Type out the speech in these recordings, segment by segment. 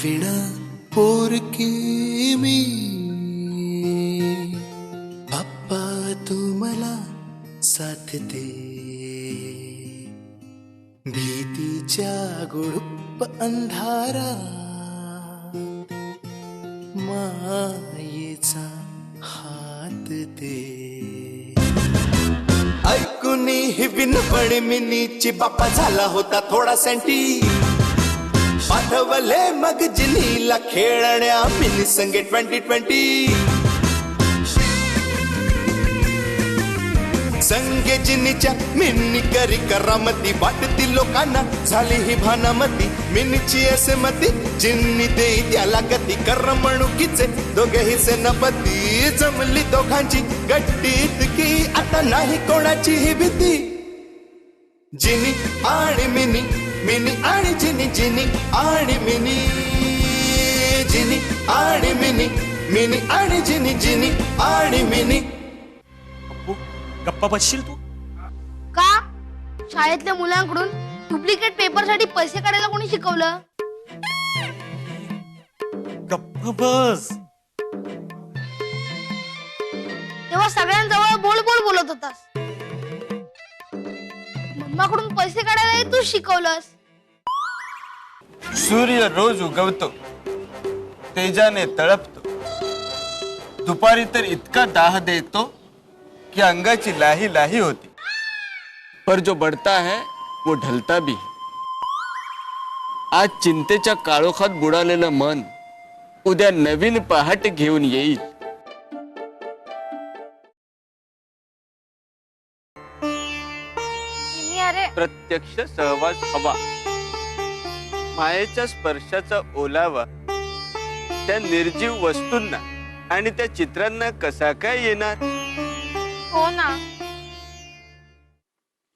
विणा पोरकी मी बाप्पा तू मला साथ दे भीतीच्या गुडुप्प अंधारा मायेचा हात दे ऐकून ही विनवणी मिनीची बाप्पा झाला होता थोडा सँटी पाठवले मग जिनीला खेळण्या मिनी संगे 2020 संगे जिनीच्या मिनी करी करामती वाटती लोकांना झाली ही भानामती मिनीची असे मती जिन्नी देई त्याला गती करमणुकीचे दोघेही सेनापती जमली दोघांची गट्टीत की आता नाही कोणाची ही भीती जिनी आणि मिनी मिनी आणि जिनी जिनी आणि मिनी जिनी आणि मिनी मिनी आणि जिनी जिनी आणि मिनी गप्पा बसशील तू का शाळेतल्या मुलांकडून डुप्लिकेट पेपर साठी पैसे काढायला कोणी शिकवलं गप्पा बस तेव्हा सगळ्यांजवळ बोल बोल बोलत होतास मम्माकडून पैसे काढायला तू शिकवलंस सूर्य रोज उगवतो तेजाने तळपतो दुपारी तर इतका दाह देतो कि अंगाची लाही लाही होती पर जो बढ़ता है वो ढलता भी आज चिंतेच्या काळोखात बुडालेलं मन उद्या नवीन पहाट घेऊन येईल प्रत्यक्ष सहवास हवा मायेच्या स्पर्शाचा ओलावा त्या निर्जीव वस्तूंना आणि त्या चित्रांना कसा काय येणार हो ना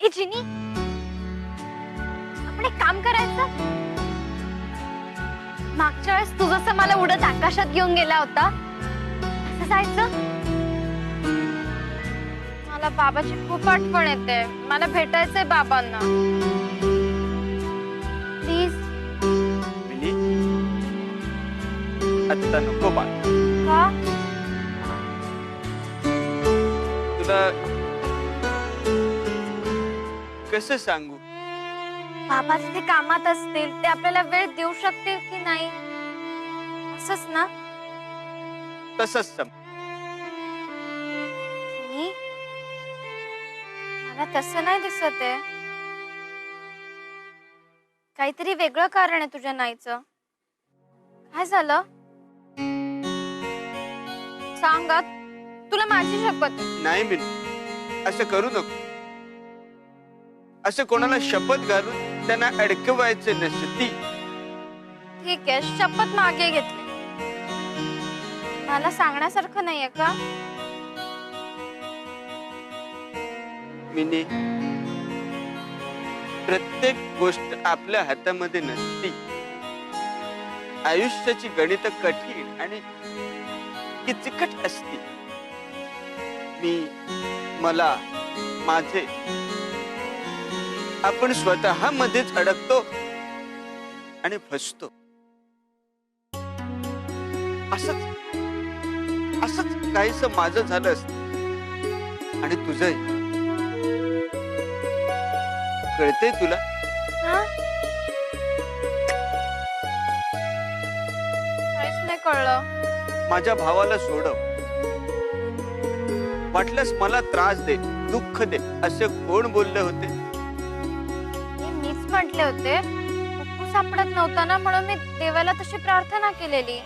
ए जिनी आपण एक काम करायचं मागच्या वेळेस तू जसं मला उडत आकाशात घेऊन गेला होता असं जायचं मला बाबाची खूप आठवण येते मला भेटायचंय बाबांना प्लीज मिनी आता नको बाळ का तुला कसं सांगू बाबा तिथे कामात असतील ते आपल्याला वेळ देऊ शकतील की नाही असंच ना तसंच सम जिनी, मला तसं नाही दिसत आहे काहीतरी वेगळं कारण आहे तुझ्या नाहीचं काय झालं सांगा तुला माझी शपथ आहे. नाही मिनी असं करू नको असं कोणाला शपथ घालून त्यांना अडकवायचे नसती ठीक आहे शपथ मागे घेतली मला सांगण्यासारखं नाहीये का मिनी प्रत्येक गोष्ट आपल्या हातामध्ये नसती आयुष्याची गणित कठीण आणि किचकट असती मी मला माझे आपण स्वतः मध्येच अडकतो आणि फसतो असंच असंच काहीसं माझं झालं असतं आणि तुझंही कळतंय तुला हा? काहीच नाही कळलं माझ्या भावाला सोडव वाटल्यास मला त्रास दे दुःख दे असे कोण बोलले होते मीच म्हटले होते पप्पू सापडत नव्हता ना म्हणून मी देवाला तशी प्रार्थना केलेली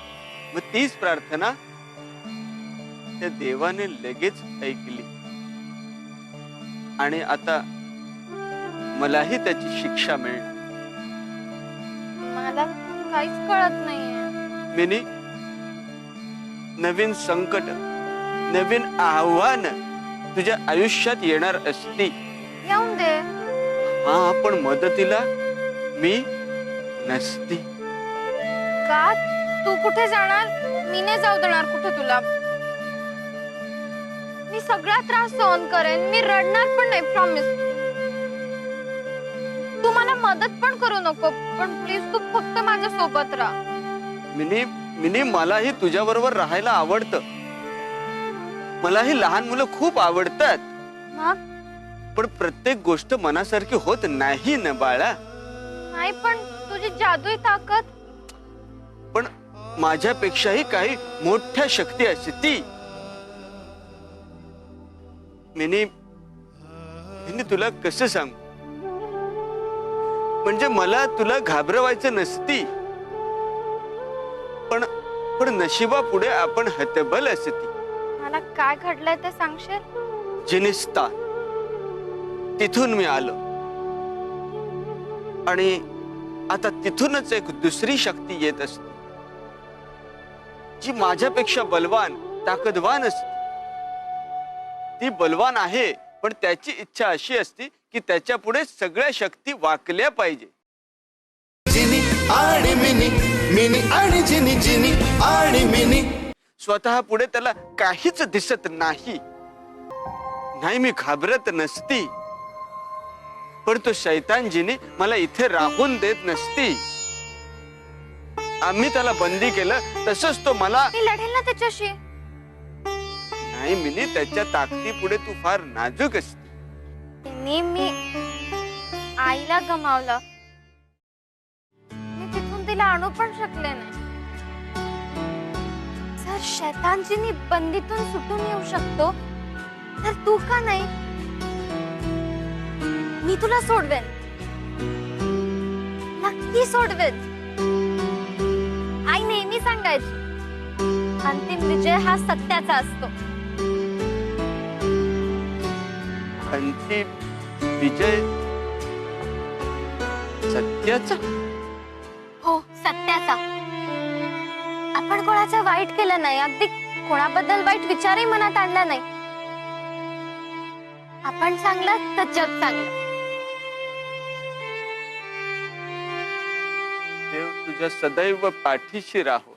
मग तीच प्रार्थना त्या देवाने लगेच ऐकली आणि आता मलाही त्याची शिक्षा मिळणार मला काहीच कळत नाहीये मिनी नवीन संकट नवीन आव्हान तुझ्या आयुष्यात येणार असती येऊन दे हा पण मदतीला मी नसती का तू कुठे जाणार मी नाही जाऊ देणार कुठे तुला मी सगळा त्रास सहन करेन मी रडणार पण नाही प्रॉमिस तू मला मदत पण करू नको पण प्लीज तू फक्त माझ्या सोबत राहा मिनी मिनी मलाही तुझ्या बरोबर राहायला आवडतं. मलाही लहान मुलं खूप आवडतात. मग पण प्रत्येक गोष्ट मनासारखी होत नाही ना बाळा. नाही, पण तुझी जादुई ताकद. पण माझ्यापेक्षाही काही मोठ्या शक्ती असती. मिनी मिनी तुला कसं सांगू, म्हणजे मला तुला घाबरवायचं नसती, पण पण नशिबापुढे आपण हतबल असती. मला काय घडलंय ते सांगशील? जिनिस्तान तिथून मी आलो आणि आता तिथूनच एक दुसरी शक्ती येत असते, जी माझ्यापेक्षा बलवान ताकदवान असते. ती बलवान आहे, पण त्याची इच्छा अशी असते की त्याच्या पुढे सगळ्या शक्ती वाकल्या पाहिजे. जिनी आणि मिनी, मिनी आणि जिनी, जिनी आणि मिनी. स्वतः पुढे त्याला काहीच दिसत नाही. नाही, मी घाबरत नसती, पण तो शैतानजीने मला इथे राहून देत नसती. आम्ही त्याला बंदी केलं तसंच तो मला. मी लढेल ना त्याच्याशी. नाही मिनी, त्याच्या ताकदीपुढे तू फार नाजूक असते. मी आईला गमावलं. मी तिथून तिला आणू पण शकले नाही. जर शैतानजीनी बंदीतून सुटून येऊ शकतो, तर तू का नाही? मी तुला सोडवेन, नक्की सोडवेन. आई नेहमी सांगायची, अंतिम विजय हा सत्याचा असतो. अंतिम विजय सत्याचा? हो, सत्याचा. आपण कोणाचं वाईट केलं नाही, अगदी कोणाबद्दल वाईट विचारही मनात आणला नाही. आपण चांगलं तर जग चांगलं. देव तुझ्या सदैव पाठीशी राहो.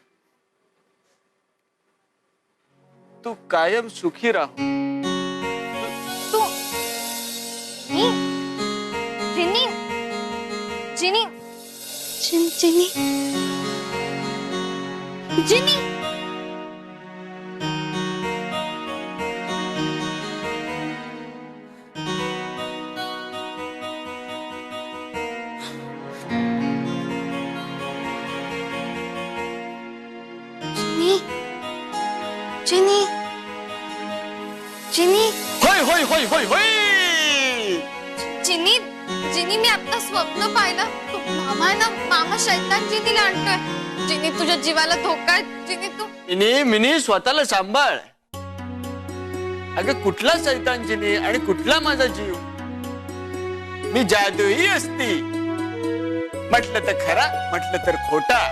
तू कायम सुखी राहो. तू मी जिनी जिनी जिनी जिनी. जिनी जिनी होय होय होय होय होय. जिनी जिनी, मी आता स्वप्न पाहिलं. तू मामा आहे ना, मामा शैतान जिनीला आणतोय. जिनी, तुझ्या जीवाला धोका आहे. जिनी, तू. मिनी मिनी, स्वतःला सांभाळ. अगं, कुठला शैतानजीने आणि कुठला माझा जीव? मी जादूही असती. म्हटलं तर खरा, म्हटलं तर खोटा.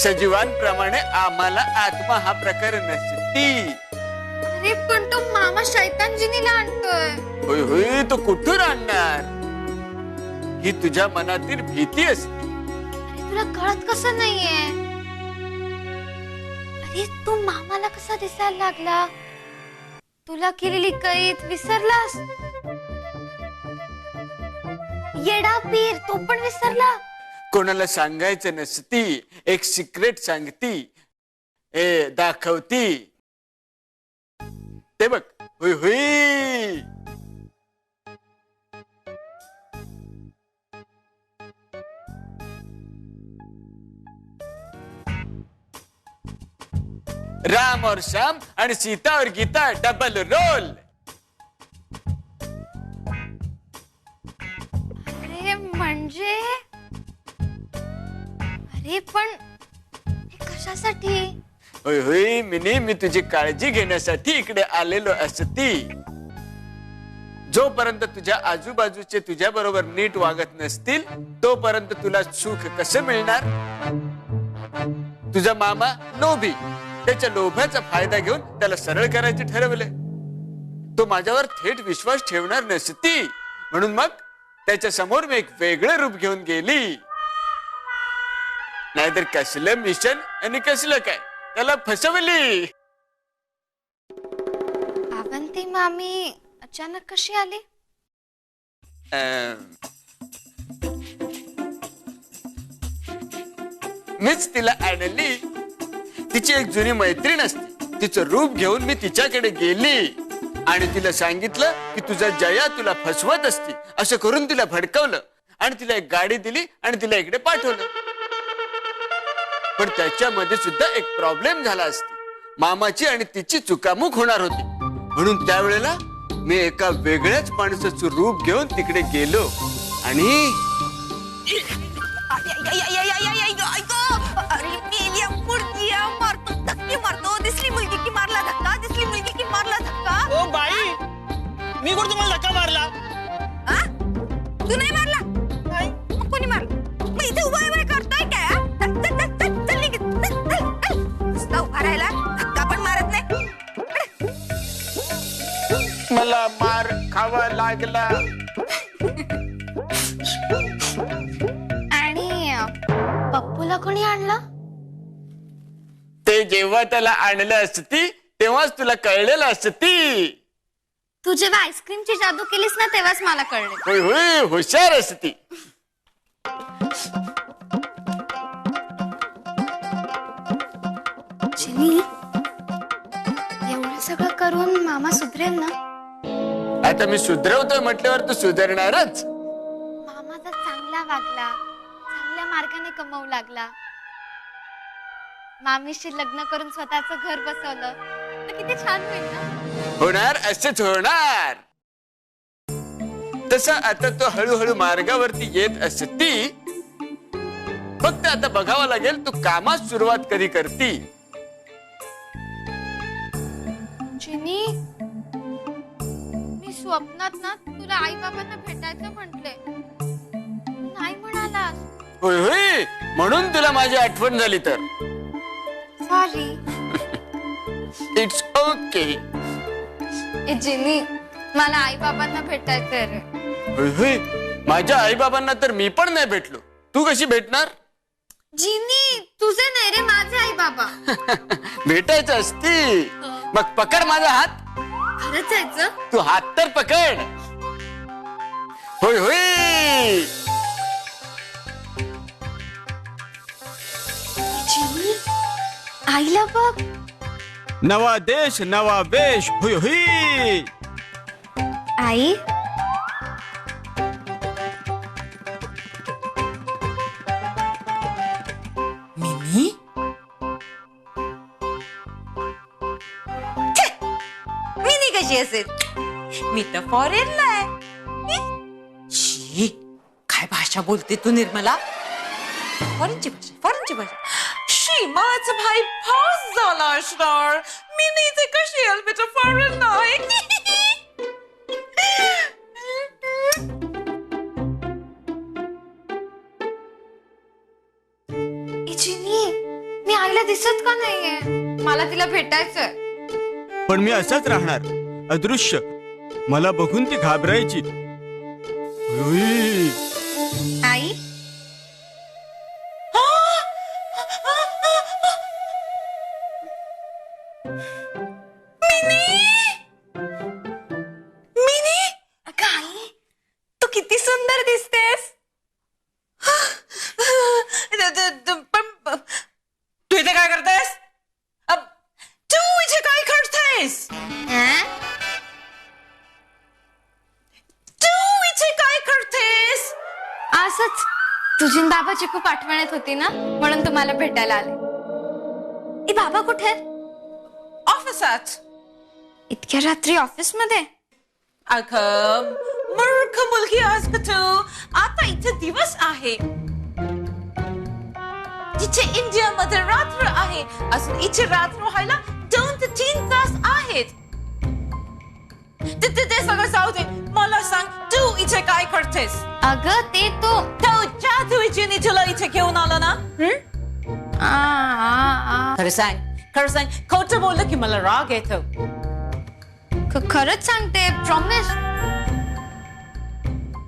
सजीवांप्रमाणे आम्हाला आत्मा हा प्रकार नसती. अरे, पण तो मामा शैतान जिनीला आणतोय. होय होय, तो कुठून आणणार? ही तुझ्या मनातील भीती असते. अरे, तुला कळत कसं नाहीये? अरे, तू मामाला कसा दिसायला लागला? तुला केलेली कैद विसरलास? येडा पीर, तो पण विसरला? कोणाला सांगायचं नसती, एक सिक्रेट सांगती, दाखवती. ते बघ, हुई हुई. राम और श्याम आणि सीता और गीता डबल रोल. अरे, म्हणजे अरे, पण हे कशासाठी? होय होय मिनी, मी तुझी काळजी घेण्यासाठी इकडे आलेलो असती. जोपर्यंत तुझ्या आजूबाजूचे तुझ्या बरोबर नीट वागत नसतील, तोपर्यंत तुला सुख कसं मिळणार? तुझा मामा लोभी, त्याच्या लोभाचा फायदा घेऊन त्याला सरळ करायचे ठरवले. तो माझ्यावर थेट विश्वास ठेवणार नसती, म्हणून मग त्याच्या समोर मी एक वेगळं रूप घेऊन गेली. नाहीतर कसलं मिशन आणि कसलं काय, त्याला फसवली. अवंती मामी अचानक कशी आली? मीच तिला आणली. तिची एक जुनी मैत्रीण असते, तिचं रूप घेऊन मी तिच्याकडे गेली आणि तिला सांगितलं की तुझा जया तुला फसवत असती, असं करून तिला भडकवलं आणि तिला एक गाडी दिली आणि तिला इकडे पाठवलं. पण त्याच्यामध्ये सुद्धा एक प्रॉब्लेम झाला असती. मामाची आणि तिची चुकामुक होणार होती, म्हणून त्यावेळेला मी एका वेगळ्याच माणसाचं रूप घेऊन तिकडे गेलो आणि दिसली मुलगी की मारला धक्का, दिसली मुलगी की मारला धक्का. ओ बाई, मी कोण तुम्हाला धक्का मारला? तू नाही मारला? मग कोणी मारला? मग इथे उभा करतोय काय? चल निघ. नुसता उभा राहिला, धक्का पण मारत नाही. मला मार खावा लागला. आणि पप्पूला कोणी आणलं? ते जेव्हा त्याला आणलं असती तेव्हाच तुला कळलेलं असती. तू जेव्हा आईस्क्रीमची जादू केलीस ना तेव्हाच मला कळलं. होय होय, हुशार असती. चिनी, एवढं सगळं करून मामा सुधरेल ना? आता मी सुधरवतोय म्हटल्यावर तू सुधारणारच. मामा जर चांगला वागला, चांगल्या मार्गाने कमवू लागला, मामीशी लग्न करून स्वतःचं घर बसवलं तर किती छान होईल ना. होणार, असंच होणार. तसं आता तो हळूहळू मार्गावरती येत असती. फक्त आता बघावं लागेल तू कामात सुरुवात कधी करती. चिनी, मी स्वप्नात ना तुला आई बाबांना भेटायचं म्हटले, नाही म्हणालास. होय होय, म्हणून तुला माझी आठवण झाली तर. सॉरी. It's okay. ए जिनी, मला आई बाबांना भेटायचंय रे. होय होय, माझ्या आई बाबांना तर मी पण नाही भेटलो. तू कशी भेटणार? जिनी, तुझे नाही रे, माझे आई बाबा. भेटायचं असती मग पकड माझा हात. खरंच जायचं? तू हात तर पकड. होय होय. चिनी, आईला बघ. नवा देश नवा वेश. हुई हुई. आई, मिनी, मिनी कशी असेल? मी तर फॉरेनला आहे. शी, काय भाषा बोलते तू निर्मला? फॉरेनची भाषा. शी, माझा भाई पास झाला असणार. मिनी ते कशी येईल बेटा फॉरेन नाही. चिनी, मी आईला दिसत का नाहीये? मला तिला भेटायचंय. पण मी असाच राहणार, अदृश्य. मला बघून ती घाबरायची. हुई. आई, मिनी, अगं आई, तू किती सुंदर दिसतेस. पण तू इथे काय करतेस? तू इथे काय करतेस? तू इथे काय करतेस? असंच तुझी न बाबाची खूप आठवण येत होती ना, म्हणून तुम्हाला भेटायला आले. ए, बाबा कुठे आहेत? ऑफिसात. इतक्या रात्री ऑफिस मध्ये? अगं मूर्ख मुलगी आज का तू. आता इथे दिवस आहे, तिथे इंडियामध्ये रात्र आहे. अजून इथे रात्र व्हायला 2 ते 3 तास आहेत. ते सगळं जाऊ दे. मला सांग, तू इथे काय करतेस? अगं ते तो जादू इथे तुला इथे घेऊन आला ना. खरं सांग, खोटं बोललं की मला राग येतो. खरंच सांगते.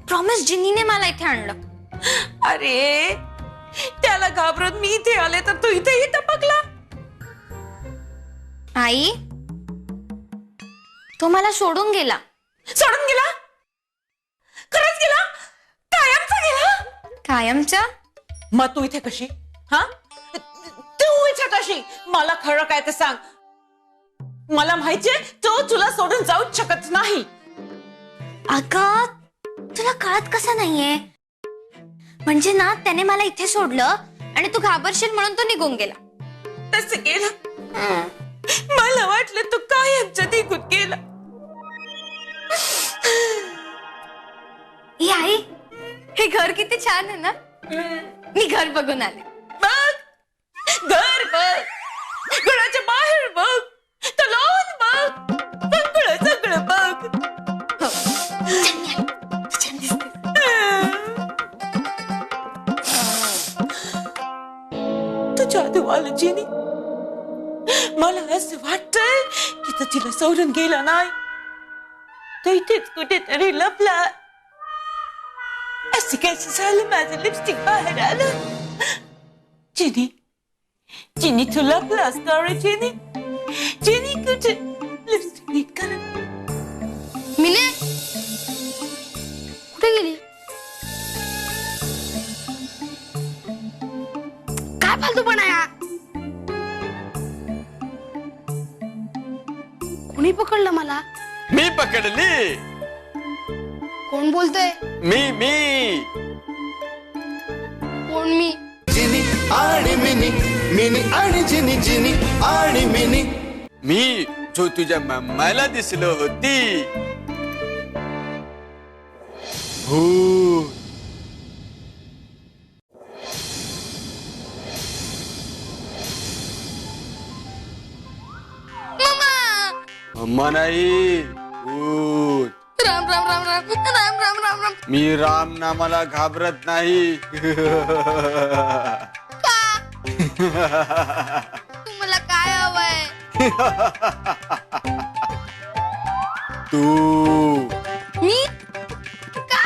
प्रॉमिस जिनीने मला इथे आणलं. अरे, त्याला घाबरून मी इथे आले तर तू इथेही टपकला. आई, तो मला सोडून गेला. सोडून गेला? खरंच गेला? कायमचा गेला? कायमचा? मग तू इथे कशी? हा, तू छटाशी मला खरं काय ते सांग. मला माहितीये तो तुला सोडून जाऊच शकत नाही. अगं तुला कळत कसं नाहीये. म्हणजे ना त्याने मला इथे सोडलं आणि तू घाबरशील म्हणून तो निघून गेला. तसं केलं. मला वाटलं तू कायमच्या निघून गेला. ही आई, हे घर किती छान आहे ना. मी घर बघून आले. बघ घर बघ, घराच्या बाहेर बघ, तो लॉन बघ, सगळं सगळं बघ. हो. छान दिसते. तू जादू आलं जिनी. मला असं वाटतंय की तो तिला सोडून गेला नाही. तो इथेच कुठेतरी लपला. असं कसं झालं माझं लिपस्टिक बाहेर आलं. जिनी जिनी तू लपला असता रे जिनी. जिनी कुठे लिपस्टिक नीट कर. मिले कुठे गेली. काय फालतूपणा आहे हा. कोणी पकडलं मला. मी पकडली. कोण बोलतोय. मी कोण मी. जिनी आणि मिनी, मिनी आणि जिनी, जिनी आणि मिनी. मी जो तुझ्या मम्माला दिसलो होती. भूत. मम्मा नाही, भूत. राम राम राम राम राम राम राम राम. मी राम नामाला घाबरत नाही. तुम्हाला काय हवंय. तू मी का.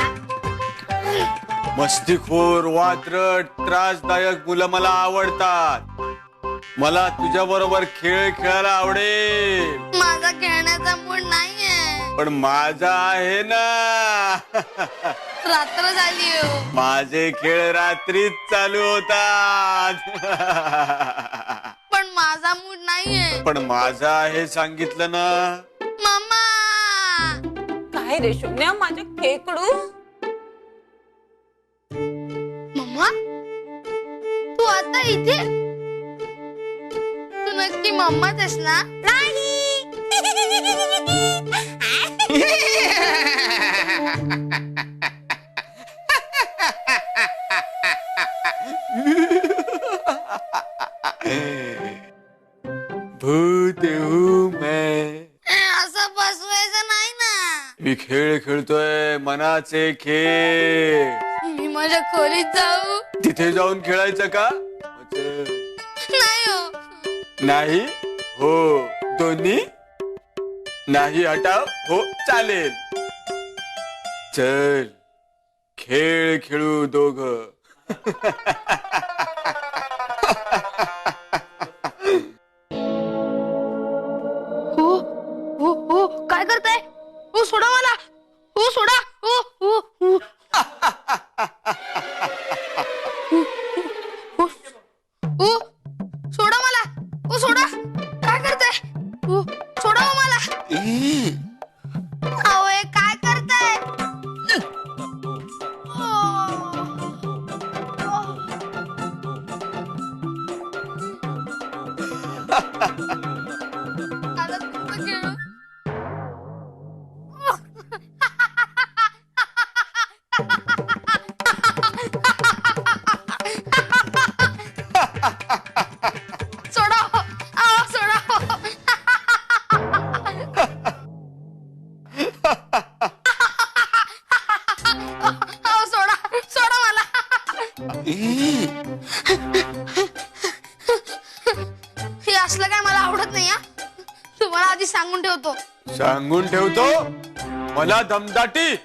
मस्तीखोर, वात्रट, त्रासदायक मुलं मला आवडतात. मला तुझ्या बरोबर खेळ खेळायला आवडेल. माझा खेळण्याचा मूड नाहीये. पण माझा आहे ना. रात्र झाली हो. माझे खेळ रात्रीच चालू होतात. पण माझा मूड नाहीये. पण माझा आहे सांगितलं ना. मामा. काय रे शोन्या माझ्या खेकडू. मम्मा तू आता इथे. तू नक्की मम्माच आहेस ना. नाही. भूत हूँ मैं. असं बसवायचं नाही ना. मी खेळ खेळतोय, मनाचे खेळ. मी माझ्या खोलीत जाऊ. तिथे जाऊन खेळायचं का. नाही हो. नाही हो. दोन्ही नाही. हटाव हो. चालेल. चल खेळ खेळू दोघ. हो हो हो काय करताय. हो सोडा मला. हो सोडा. हो हो हो. हो सोडा मला. हो सोडा. काय करताय. हो सोडा हो मला. अहो हे काय करताय. आता कुठं खेळू. सोडा हो. अहो सोडा हो. अहो सोडा. सोडा मला. हे असलं काय मला आवडत नाही. तुम्हाला आधी सांगून ठेवतो. सांगून ठेवतो. मला दमदाटी.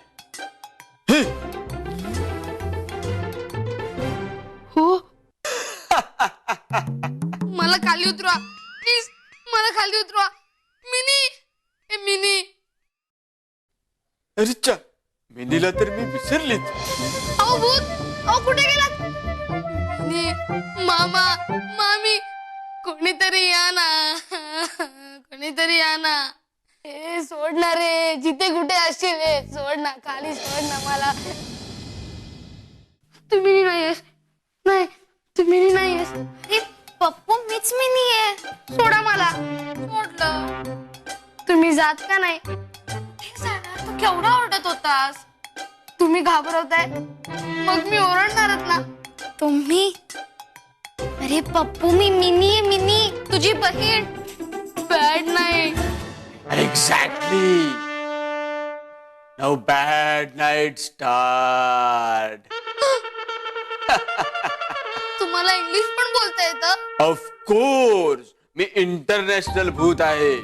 हो. मला खाली उतरवा प्लीज. मला खाली उतरवा. Mini mini. अरेच्या, मिनीला तर मी विसरलीच. अहो भूत. अहो कुठे गेलात. मिनी, मामा, मामी, कोणीतरी या ना, कोणीतरी या ना. ए सोड ना रे, जिथे कुठे असशील रे, सोड ना, खाली सोड ना मला. तुम्ही नाहीयेस, नाही तुम्ही नाहीयेस. हे पप्पू मीच मिनी आहे. सोडा मला. सोडलं. तुम्ही जात का नाही? तू केवढा ओरडत होतास. तुम्ही घाबरवताय, मग मी ओरडणारच ना. तुम्ही, अरे पप्पू मी मिनी आहे, मिनी तुझी बहीण. बॅड नाही. Exactly. Now bad night start. तुम्हाला इंग्लिश पण बोलता येतं? ऑफ कोर्स मी इंटरनॅशनल भूत आहे.